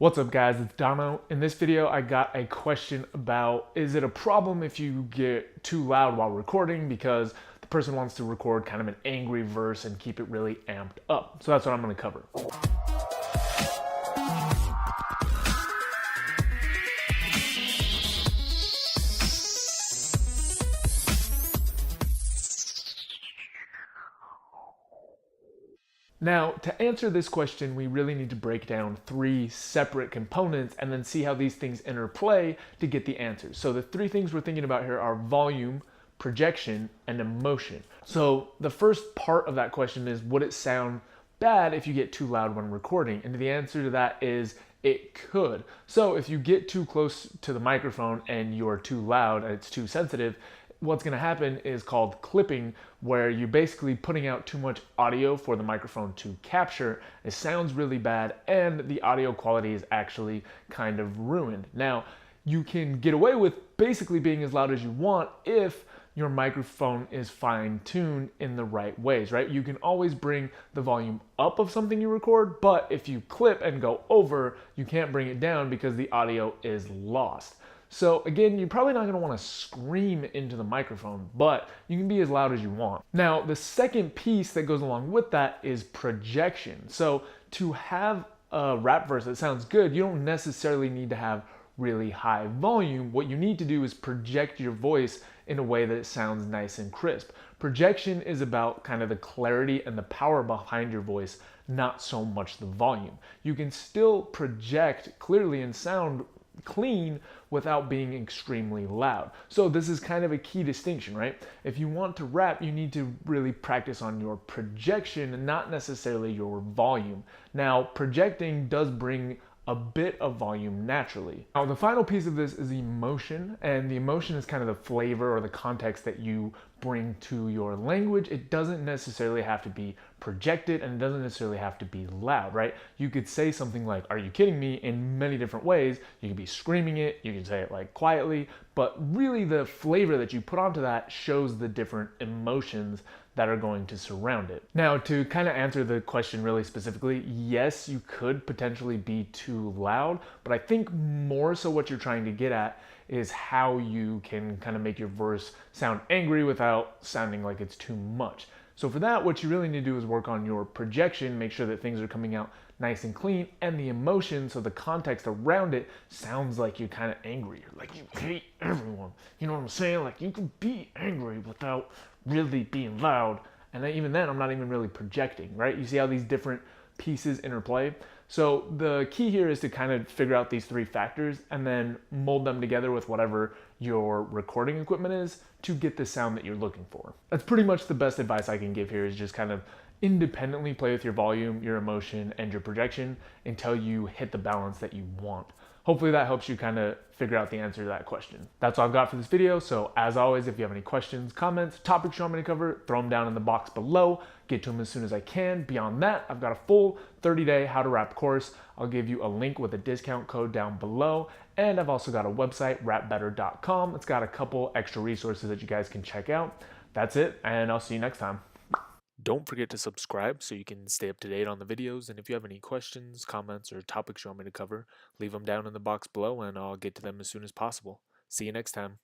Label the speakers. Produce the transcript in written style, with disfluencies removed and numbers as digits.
Speaker 1: What's up guys, it's Damo. In this video I got a question about, is it a problem if you get too loud while recording because the person wants to record kind of an angry verse and keep it really amped up. So that's what I'm going to cover. Now, to answer this question, we really need to break down three separate components and then see how these things interplay to get the answers. So the three things we're thinking about here are volume, projection, and emotion. So the first part of that question is, would it sound bad if you get too loud when recording? And the answer to that is it could. So if you get too close to the microphone and you're too loud and it's too sensitive, what's going to happen is called clipping, where you're basically putting out too much audio for the microphone to capture. It sounds really bad and the audio quality is actually kind of ruined. Now, you can get away with basically being as loud as you want if your microphone is fine-tuned in the right ways, right? You can always bring the volume up of something you record, but if you clip and go over, you can't bring it down because the audio is lost. So again, you're probably not going to want to scream into the microphone, but you can be as loud as you want. Now, the second piece that goes along with that is projection. So to have a rap verse that sounds good, you don't necessarily need to have really high volume. What you need to do is project your voice in a way that it sounds nice and crisp. Projection is about kind of the clarity and the power behind your voice, not so much the volume. You can still project clearly and sound clean without being extremely loud. So this is kind of a key distinction, right? If you want to rap, you need to really practice on your projection and not necessarily your volume. Now, projecting does bring a bit of volume naturally. Now, the final piece of this is emotion, and the emotion is kind of the flavor or the context that you bring to your language. It doesn't necessarily have to be projected and it doesn't necessarily have to be loud, right? You could say something like, "Are you kidding me?" in many different ways. You could be screaming it, you can say it like quietly, but really the flavor that you put onto that shows the different emotions that are going to surround it. Now, to kind of answer the question really specifically, yes, you could potentially be too loud, but I think more so what you're trying to get at is how you can kind of make your verse sound angry without sounding like it's too much. So for that, what you really need to do is work on your projection, make sure that things are coming out nice and clean, and the emotion, so the context around it sounds like you're kind of angry. You're like, you hate everyone. You know what I'm saying? Like, you can be angry without really being loud. And then, even then, I'm not even really projecting, right? You see how these different pieces interplay? So the key here is to kind of figure out these three factors and then mold them together with whatever your recording equipment is to get the sound that you're looking for. That's pretty much the best advice I can give here, is just kind of independently play with your volume, your emotion, and your projection until you hit the balance that you want. Hopefully that helps you kind of figure out the answer to that question. That's all I've got for this video. So as always, if you have any questions, comments, topics you want me to cover, throw them down in the box below. Get to them as soon as I can. Beyond that, I've got a full 30-day how to rap course. I'll give you a link with a discount code down below. And I've also got a website, rapbetter.com. It's got a couple extra resources that you guys can check out. That's it, and I'll see you next time.
Speaker 2: Don't forget to subscribe so you can stay up to date on the videos, and if you have any questions, comments, or topics you want me to cover, leave them down in the box below and I'll get to them as soon as possible. See you next time.